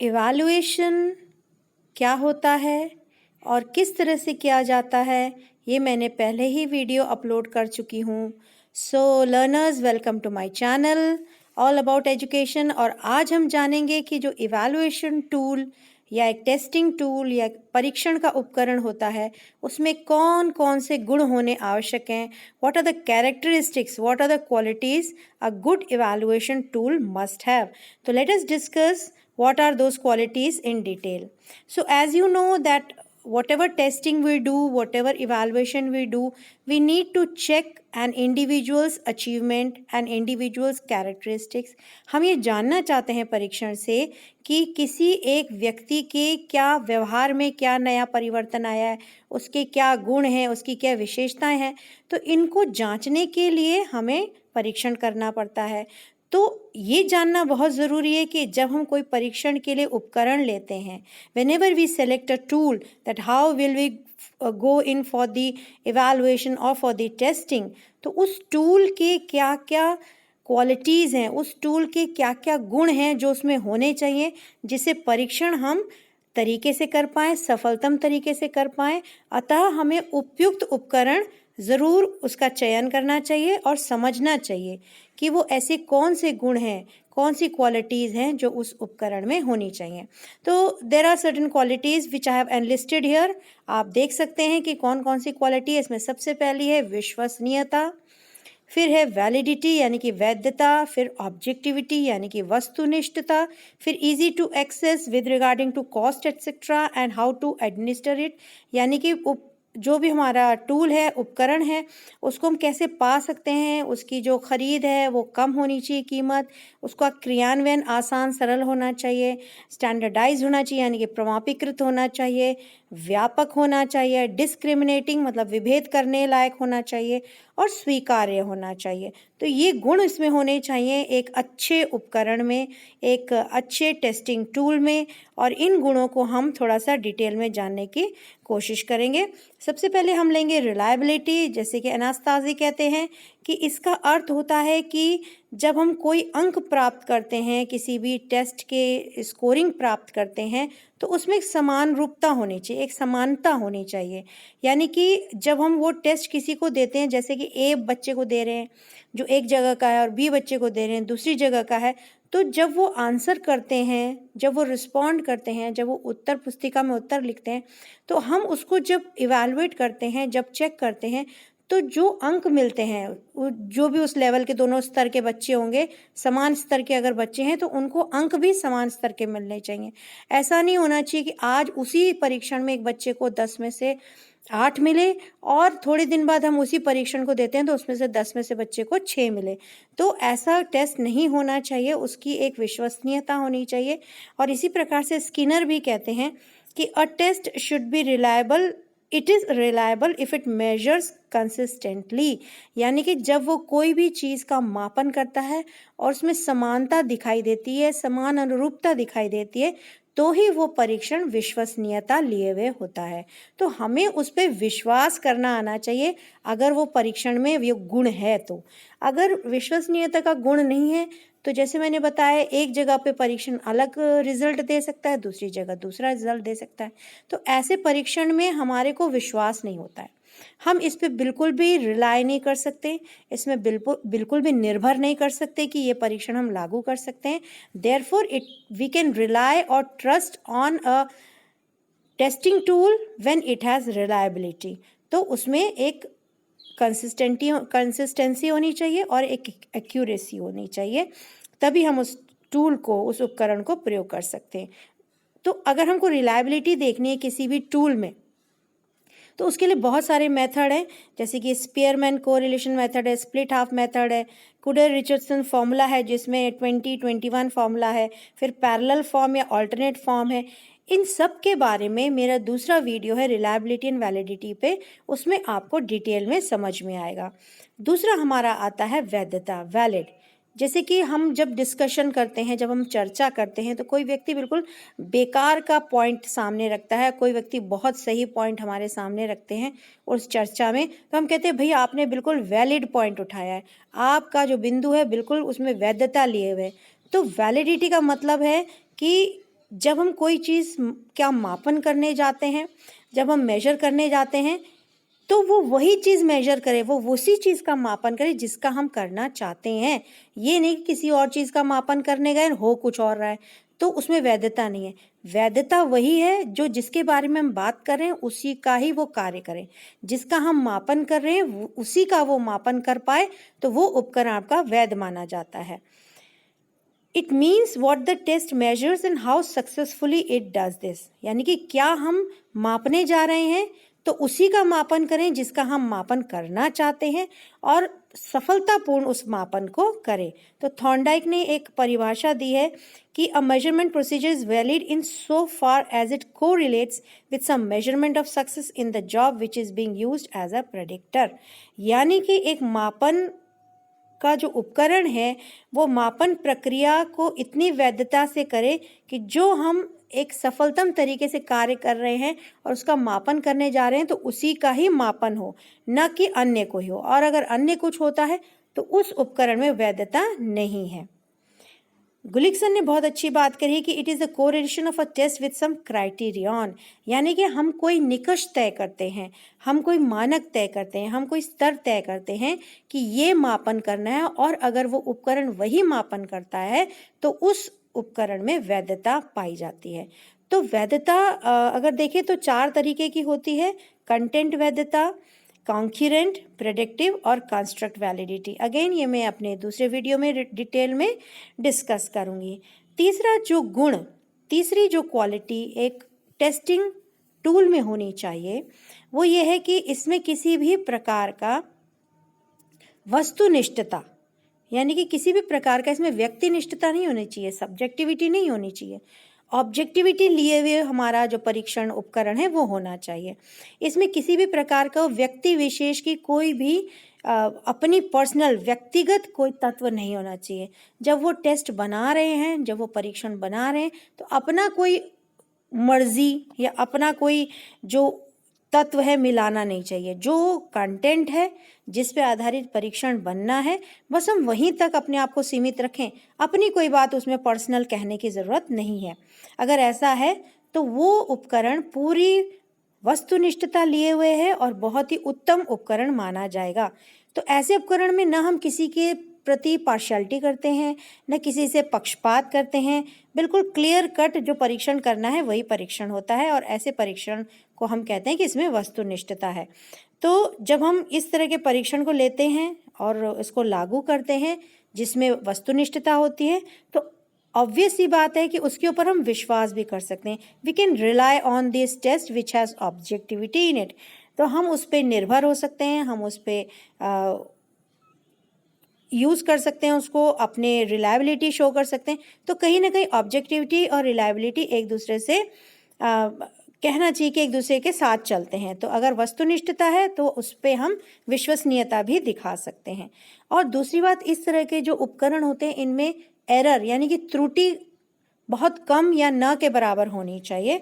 Evaluation क्या होता है और किस तरह से किया जाता है, ये मैंने पहले ही वीडियो अपलोड कर चुकी हूँ। So learners, welcome to my channel all about education. और आज हम जानेंगे कि जो इवैल्यूएशन टूल या एक टेस्टिंग टूल या एक परीक्षण का उपकरण होता है, उसमें कौन कौन से गुण होने आवश्यक हैं। What are the characteristics, what are the qualities a good evaluation tool must have. तो let us discuss what are those qualities in detail. So as you know that whatever testing we do, whatever evaluation we do, we need to check an individual's achievement and individual's characteristics. हम ये जानना चाहते हैं परीक्षण से कि किसी एक व्यक्ति के क्या व्यवहार में क्या नया परिवर्तन आया है, उसके क्या गुण हैं, उसकी क्या विशेषताएं हैं। तो इनको जांचने के लिए हमें परीक्षण करना पड़ता है। तो ये जानना बहुत ज़रूरी है कि जब हम कोई परीक्षण के लिए उपकरण लेते हैं, whenever we select a tool, that how will we go in for the evaluation or for the testing, तो उस टूल के क्या क्या क्वालिटीज़ हैं, उस टूल के क्या क्या गुण हैं जो उसमें होने चाहिए, जिससे परीक्षण हम तरीके से कर पाएँ, सफलतम तरीके से कर पाएँ। अतः हमें उपयुक्त उपकरण ज़रूर उसका चयन करना चाहिए और समझना चाहिए कि वो ऐसे कौन से गुण हैं, कौन सी क्वालिटीज़ हैं जो उस उपकरण में होनी चाहिए। तो there are certain qualities which I have enlisted here. आप देख सकते हैं कि कौन कौन सी क्वालिटी है। इसमें सबसे पहली है विश्वसनीयता, फिर है वैलिडिटी यानी कि वैधता, फिर ऑब्जेक्टिविटी यानी कि वस्तुनिष्ठता, फिर easy to access with regarding to cost etcetera and how to administer it, यानी कि जो भी हमारा टूल है, उपकरण है, उसको हम कैसे पा सकते हैं, उसकी जो ख़रीद है वो कम होनी चाहिए कीमत, उसका क्रियान्वयन आसान सरल होना चाहिए, स्टैंडर्डाइज होना चाहिए यानी कि प्रमाणीकृत होना चाहिए, व्यापक होना चाहिए, डिस्क्रिमिनेटिंग मतलब विभेद करने लायक होना चाहिए और स्वीकार्य होना चाहिए। तो ये गुण इसमें होने चाहिए एक अच्छे उपकरण में, एक अच्छे टेस्टिंग टूल में, और इन गुणों को हम थोड़ा सा डिटेल में जानने की कोशिश करेंगे। सबसे पहले हम लेंगे रिलायबिलिटी, जैसे कि एनास्तासी कहते हैं कि इसका अर्थ होता है कि जब हम कोई अंक प्राप्त करते हैं, किसी भी टेस्ट के स्कोरिंग प्राप्त करते हैं, तो उसमें एक समान रूपता होनी चाहिए, एक समानता होनी चाहिए। यानी कि जब हम वो टेस्ट किसी को देते हैं, जैसे कि ए बच्चे को दे रहे हैं जो एक जगह का है और बी बच्चे को दे रहे हैं दूसरी जगह का है, तो जब वो आंसर करते हैं, जब वो रिस्पॉन्ड करते हैं, जब वो उत्तर पुस्तिका में उत्तर लिखते हैं, तो हम उसको जब इवैल्यूएट करते हैं, जब चेक करते हैं, तो जो अंक मिलते हैं, जो भी उस लेवल के दोनों स्तर के बच्चे होंगे, समान स्तर के अगर बच्चे हैं तो उनको अंक भी समान स्तर के मिलने चाहिए। ऐसा नहीं होना चाहिए कि आज उसी परीक्षण में एक बच्चे को 10 में से 8 मिले और थोड़े दिन बाद हम उसी परीक्षण को देते हैं तो उसमें से 10 में से बच्चे को 6 मिले। तो ऐसा टेस्ट नहीं होना चाहिए, उसकी एक विश्वसनीयता होनी चाहिए। और इसी प्रकार से स्किनर भी कहते हैं कि a test should be reliable, it is reliable if it measures consistently, यानी कि जब वो कोई भी चीज़ का मापन करता है और उसमें समानता दिखाई देती है, समान अनुरूपता दिखाई देती है, तो ही वो परीक्षण विश्वसनीयता लिए हुए होता है। तो हमें उस पर विश्वास करना आना चाहिए अगर वो परीक्षण में वो गुण है तो। अगर विश्वसनीयता का गुण नहीं है तो जैसे मैंने बताया, एक जगह पे परीक्षण अलग रिजल्ट दे सकता है, दूसरी जगह दूसरा रिजल्ट दे सकता है। तो ऐसे परीक्षण में हमारे को विश्वास नहीं होता है, हम इस पे बिल्कुल भी रिलाई नहीं कर सकते, इसमें बिल्कुल भी निर्भर नहीं कर सकते कि ये परीक्षण हम लागू कर सकते हैं। देयरफॉर वी कैन रिलाई और trust on a testing tool when it has reliability. तो उसमें एक कंसिस्टेंसी होनी चाहिए और एक एक्यूरेसी होनी चाहिए, तभी हम उस टूल को, उस उपकरण को प्रयोग कर सकते हैं। तो अगर हमको रिलायबिलिटी देखनी है किसी भी टूल में, तो उसके लिए बहुत सारे मेथड हैं, जैसे कि स्पीयरमैन कोरिलेशन मेथड है, स्प्लिट हाफ मेथड है, कुडर रिचर्डसन फॉर्मूला है जिसमें 20-21 फॉर्मूला है, फिर पैरेलल फॉर्म या अल्टरनेट फॉर्म है। इन सब के बारे में मेरा दूसरा वीडियो है रिलायबिलिटी एंड वैलिडिटी पे, उसमें आपको डिटेल में समझ में आएगा। दूसरा हमारा आता है वैधता, वैलिड। जैसे कि हम जब डिस्कशन करते हैं, जब हम चर्चा करते हैं, तो कोई व्यक्ति बिल्कुल बेकार का पॉइंट सामने रखता है, कोई व्यक्ति बहुत सही पॉइंट हमारे सामने रखते हैं उस चर्चा में, तो हम कहते हैं भैया आपने बिल्कुल वैलिड पॉइंट उठाया है, आपका जो बिंदु है बिल्कुल उसमें वैधता लिए हुए। तो वैलिडिटी का मतलब है कि जब हम कोई चीज़ क्या मापन करने जाते हैं, जब हम मेजर करने जाते हैं, तो वो वही चीज़ मेजर करे, वो उसी चीज़ का मापन करे जिसका हम करना चाहते हैं। ये नहीं कि किसी और चीज़ का मापन करने गए हो कुछ और रहा है, तो उसमें वैधता नहीं है। वैधता वही है जो जिसके बारे में हम बात कर रहे हैं उसी का ही वो कार्य करें। जिसका हम मापन कर रहे हैं उसी का वो मापन कर पाए, तो वो उपकरण आपका वैध माना जाता है। It means what the test measures and how successfully it does this, यानी कि क्या हम मापने जा रहे हैं तो उसी का मापन करें जिसका हम मापन करना चाहते हैं और सफलतापूर्ण उस मापन को करें। तो थॉर्नडाइक ने एक परिभाषा दी है कि a measurement procedure is valid in so far as it correlates with some measurement of success in the job which is being used as a predictor, यानी कि एक मापन का जो उपकरण है वो मापन प्रक्रिया को इतनी वैधता से करे कि जो हम एक सफलतम तरीके से कार्य कर रहे हैं और उसका मापन करने जा रहे हैं तो उसी का ही मापन हो, न कि अन्य कोई हो। और अगर अन्य कुछ होता है तो उस उपकरण में वैधता नहीं है। गुलिक्सन ने बहुत अच्छी बात करी कि it is the correlation of a test with some criterion, यानी कि हम कोई निकष तय करते हैं, हम कोई मानक तय करते हैं, हम कोई स्तर तय करते हैं कि ये मापन करना है, और अगर वो उपकरण वही मापन करता है तो उस उपकरण में वैधता पाई जाती है। तो वैधता अगर देखें तो 4 तरीके की होती है: कंटेंट वैधता, कॉन्करेंट, प्रेडिक्टिव और कंस्ट्रक्ट वैलिडिटी। अगेन ये मैं अपने दूसरे वीडियो में डिटेल में डिस्कस करूँगी। तीसरी जो क्वालिटी एक टेस्टिंग टूल में होनी चाहिए वो ये है कि इसमें किसी भी प्रकार का वस्तुनिष्ठता, यानी कि किसी भी प्रकार का इसमें व्यक्तिनिष्ठता नहीं होनी चाहिए, सब्जेक्टिविटी नहीं होनी चाहिए। ऑब्जेक्टिविटी लिए हुए हमारा जो परीक्षण उपकरण है वो होना चाहिए। इसमें किसी भी प्रकार का व्यक्ति विशेष की कोई भी अपनी पर्सनल व्यक्तिगत कोई तत्व नहीं होना चाहिए। जब वो टेस्ट बना रहे हैं, जब वो परीक्षण बना रहे हैं, तो अपना कोई मर्जी या अपना कोई जो तत्व है मिलाना नहीं चाहिए। जो कंटेंट है जिस पे आधारित परीक्षण बनना है बस हम वहीं तक अपने आप को सीमित रखें, अपनी कोई बात उसमें पर्सनल कहने की ज़रूरत नहीं है। अगर ऐसा है तो वो उपकरण पूरी वस्तुनिष्ठता लिए हुए है और बहुत ही उत्तम उपकरण माना जाएगा। तो ऐसे उपकरण में न हम किसी के प्रति पार्शियलिटी करते हैं, न किसी से पक्षपात करते हैं, बिल्कुल क्लियर कट जो परीक्षण करना है वही परीक्षण होता है, और ऐसे परीक्षण को हम कहते हैं कि इसमें वस्तुनिष्ठता है। तो जब हम इस तरह के परीक्षण को लेते हैं और इसको लागू करते हैं जिसमें वस्तुनिष्ठता होती है, तो ऑब्वियस सी बात है कि उसके ऊपर हम विश्वास भी कर सकते हैं। We can rely on this test which has objectivity in it. तो हम उस पर निर्भर हो सकते हैं, हम उस पर यूज़ कर सकते हैं, उसको अपने रिलायबिलिटी शो कर सकते हैं। तो कहीं ना कहीं ऑब्जेक्टिविटी और रिलायबिलिटी एक दूसरे से कहना चाहिए कि एक दूसरे के साथ चलते हैं। तो अगर वस्तुनिष्ठता है तो उस पर हम विश्वसनीयता भी दिखा सकते हैं। और दूसरी बात, इस तरह के जो उपकरण होते हैं इनमें एरर यानी कि त्रुटि बहुत कम या न के बराबर होनी चाहिए।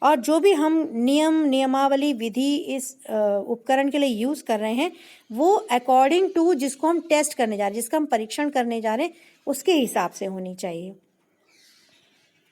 और जो भी हम नियमावली विधि इस उपकरण के लिए यूज़ कर रहे हैं वो अकॉर्डिंग टू जिसको हम टेस्ट करने जा रहे हैं, जिसका हम परीक्षण करने जा रहे हैं, उसके हिसाब से होनी चाहिए।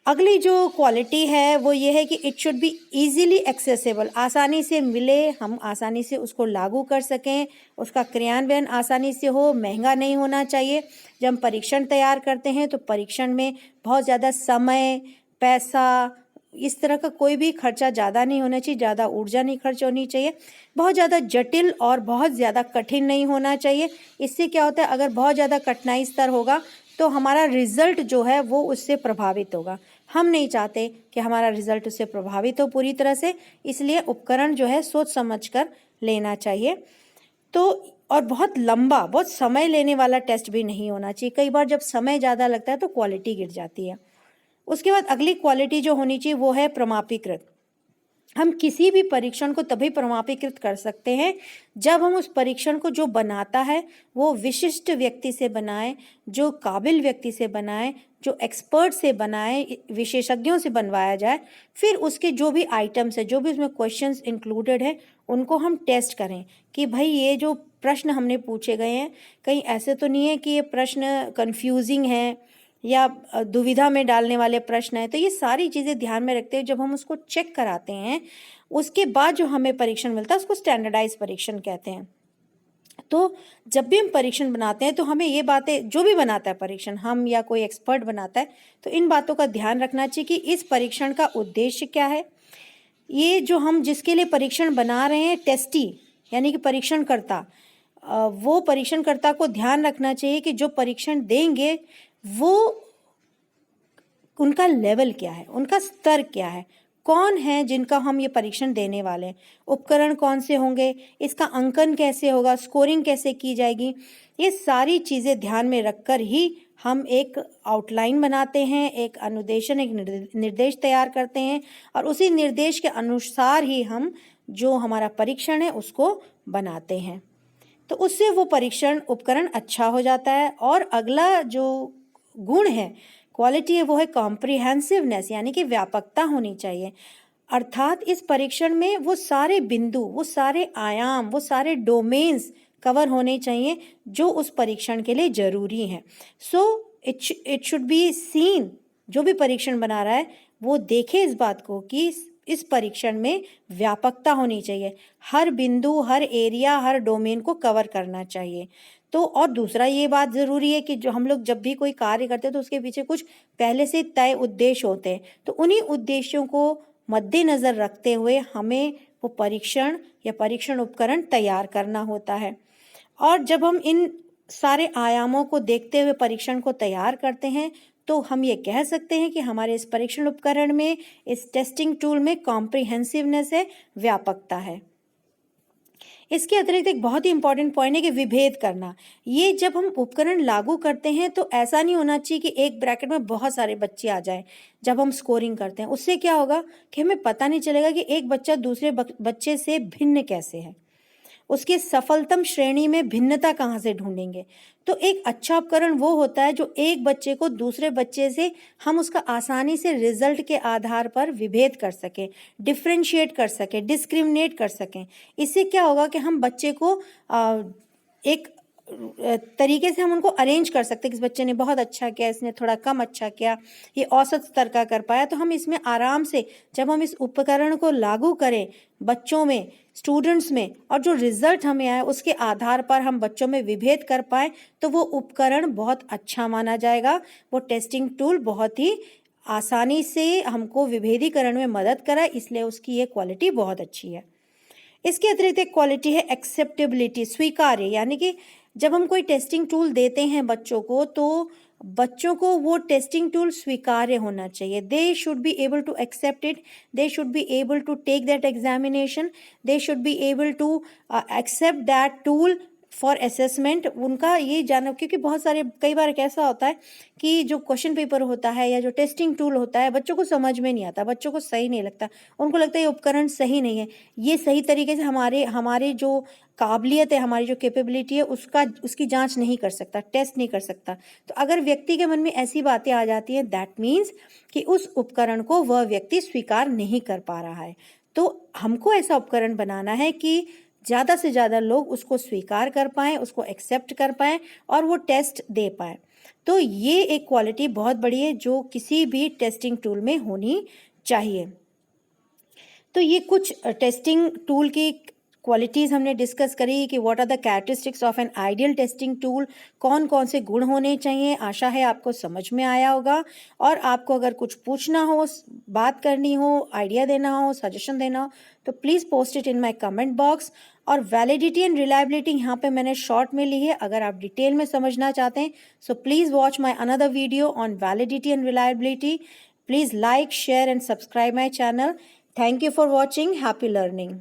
अगली जो क्वालिटी है वो ये है कि it should be easily accessible, आसानी से मिले, हम आसानी से उसको लागू कर सकें, उसका क्रियान्वयन आसानी से हो, महंगा नहीं होना चाहिए। जब हम परीक्षण तैयार करते हैं तो परीक्षण में बहुत ज़्यादा समय, पैसा, इस तरह का कोई भी खर्चा ज़्यादा नहीं होना चाहिए, ज़्यादा ऊर्जा नहीं खर्च होनी चाहिए, बहुत ज़्यादा जटिल और बहुत ज़्यादा कठिन नहीं होना चाहिए। इससे क्या होता है, अगर बहुत ज़्यादा कठिनाई स्तर होगा तो हमारा रिजल्ट जो है वो उससे प्रभावित होगा। हम नहीं चाहते कि हमारा रिजल्ट उससे प्रभावित हो पूरी तरह से, इसलिए उपकरण जो है सोच समझ कर लेना चाहिए। तो और बहुत लंबा, बहुत समय लेने वाला टेस्ट भी नहीं होना चाहिए। कई बार जब समय ज़्यादा लगता है तो क्वालिटी गिर जाती है। उसके बाद अगली क्वालिटी जो होनी चाहिए वो है प्रमापीकृत। हम किसी भी परीक्षण को तभी प्रमापीकृत कर सकते हैं जब हम उस परीक्षण को जो बनाता है वो विशिष्ट व्यक्ति से बनाए, जो काबिल व्यक्ति से बनाए, जो एक्सपर्ट से बनाए, विशेषज्ञों से बनवाया जाए। फिर उसके जो भी आइटम्स है, जो भी उसमें क्वेश्चंस इंक्लूडेड हैं, उनको हम टेस्ट करें कि भाई ये जो प्रश्न हमने पूछे गए हैं कहीं ऐसे तो नहीं है कि ये प्रश्न कन्फ्यूजिंग हैं, या दुविधा में डालने वाले प्रश्न हैं। तो ये सारी चीज़ें ध्यान में रखते हुए जब हम उसको चेक कराते हैं, उसके बाद जो हमें परीक्षण मिलता है उसको स्टैंडर्डाइज परीक्षण कहते हैं। तो जब भी हम परीक्षण बनाते हैं तो हमें ये बातें, जो भी बनाता है परीक्षण, हम या कोई एक्सपर्ट बनाता है, तो इन बातों का ध्यान रखना चाहिए कि इस परीक्षण का उद्देश्य क्या है। ये जो हम जिसके लिए परीक्षण बना रहे हैं, टेस्टी यानी कि परीक्षणकर्ता, वो परीक्षणकर्ता को ध्यान रखना चाहिए कि जो परीक्षण देंगे वो उनका लेवल क्या है, उनका स्तर क्या है, कौन है जिनका हम ये परीक्षण देने वाले हैं, उपकरण कौन से होंगे, इसका अंकन कैसे होगा, स्कोरिंग कैसे की जाएगी। ये सारी चीज़ें ध्यान में रखकर ही हम एक आउटलाइन बनाते हैं, एक अनुदेशन, एक निर्देश तैयार करते हैं और उसी निर्देश के अनुसार ही हम जो हमारा परीक्षण है उसको बनाते हैं। तो उससे वो परीक्षण उपकरण अच्छा हो जाता है। और अगला जो गुण है, क्वालिटी है, वो है कॉम्प्रिहेंसिवनेस, यानी कि व्यापकता होनी चाहिए। अर्थात इस परीक्षण में वो सारे बिंदु, वो सारे आयाम, वो सारे डोमेन्स कवर होने चाहिए जो उस परीक्षण के लिए जरूरी हैं। So it should be seen, जो भी परीक्षण बना रहा है वो देखे इस बात को कि इस परीक्षण में व्यापकता होनी चाहिए, हर बिंदु, हर एरिया, हर डोमेन को कवर करना चाहिए। तो और दूसरा ये बात ज़रूरी है कि जो हम लोग जब भी कोई कार्य करते हैं तो उसके पीछे कुछ पहले से तय उद्देश्य होते हैं, तो उन्हीं उद्देश्यों को मद्देनज़र रखते हुए हमें वो परीक्षण या परीक्षण उपकरण तैयार करना होता है। और जब हम इन सारे आयामों को देखते हुए परीक्षण को तैयार करते हैं तो हम ये कह सकते हैं कि हमारे इस परीक्षण उपकरण में, इस टेस्टिंग टूल में कॉम्प्रिहेंसिवनेस है, व्यापकता है। इसके अतिरिक्त एक बहुत ही इंपॉर्टेंट पॉइंट है कि विभेद करना। ये जब हम उपकरण लागू करते हैं तो ऐसा नहीं होना चाहिए कि एक ब्रैकेट में बहुत सारे बच्चे आ जाएं जब हम स्कोरिंग करते हैं। उससे क्या होगा कि हमें पता नहीं चलेगा कि एक बच्चा दूसरे बच्चे से भिन्न कैसे है, उसके सफलतम श्रेणी में भिन्नता कहाँ से ढूंढेंगे। तो एक अच्छा उपकरण वो होता है जो एक बच्चे को दूसरे बच्चे से हम उसका आसानी से रिजल्ट के आधार पर विभेद कर सकें, डिफ्रेंशिएट कर सकें, डिस्क्रिमिनेट कर सकें। इससे क्या होगा कि हम बच्चे को एक तरीके से हम उनको अरेंज कर सकते हैं कि इस बच्चे ने बहुत अच्छा किया, इसने थोड़ा कम अच्छा किया, ये औसत स्तर का कर पाया। तो हम इसमें आराम से, जब हम इस उपकरण को लागू करें बच्चों में, स्टूडेंट्स में, और जो रिजल्ट हमें आए उसके आधार पर हम बच्चों में विभेद कर पाए, तो वो उपकरण बहुत अच्छा माना जाएगा। वो टेस्टिंग टूल बहुत ही आसानी से हमको विभेदीकरण में मदद करा, इसलिए उसकी ये क्वालिटी बहुत अच्छी है। इसके अतिरिक्त एक क्वालिटी है एक्सेप्टेबिलिटी, स्वीकार्य, यानी कि जब हम कोई टेस्टिंग टूल देते हैं बच्चों को तो बच्चों को वो टेस्टिंग टूल स्वीकार्य होना चाहिए। They should be able to accept it, they should be able to take that examination, they should be able to accept that tool for assessment. उनका ये जाना, क्योंकि बहुत सारे, कई बार कैसा होता है कि जो क्वेश्चन पेपर होता है या जो टेस्टिंग टूल होता है बच्चों को समझ में नहीं आता, बच्चों को सही नहीं लगता, उनको लगता है ये उपकरण सही नहीं है, ये सही तरीके से हमारे जो काबिलियत है, हमारी जो कैपेबिलिटी है उसकी जांच नहीं कर सकता, टेस्ट नहीं कर सकता। तो अगर व्यक्ति के मन में ऐसी बातें आ जाती हैं, दैट मीन्स कि उस उपकरण को वह व्यक्ति स्वीकार नहीं कर पा रहा है। तो हमको ऐसा उपकरण बनाना है कि ज़्यादा से ज़्यादा लोग उसको स्वीकार कर पाएँ, उसको एक्सेप्ट कर पाएँ और वो टेस्ट दे पाएँ। तो ये एक क्वालिटी बहुत बड़ी है जो किसी भी टेस्टिंग टूल में होनी चाहिए। तो ये कुछ टेस्टिंग टूल की क्वालिटीज़ हमने डिस्कस करी कि what are the characteristics of an ideal testing tool, कौन कौन से गुण होने चाहिए। आशा है आपको समझ में आया होगा। और आपको अगर कुछ पूछना हो, बात करनी हो, आइडिया देना हो, सजेशन देना हो, तो please post it in my comment box. और वैलिडिटी एंड रिलायबिलिटी यहाँ पे मैंने शॉर्ट में ली है, अगर आप डिटेल में समझना चाहते हैं so please watch my another video on validity and reliability. Please like, share and subscribe my channel. Thank you for watching. Happy learning.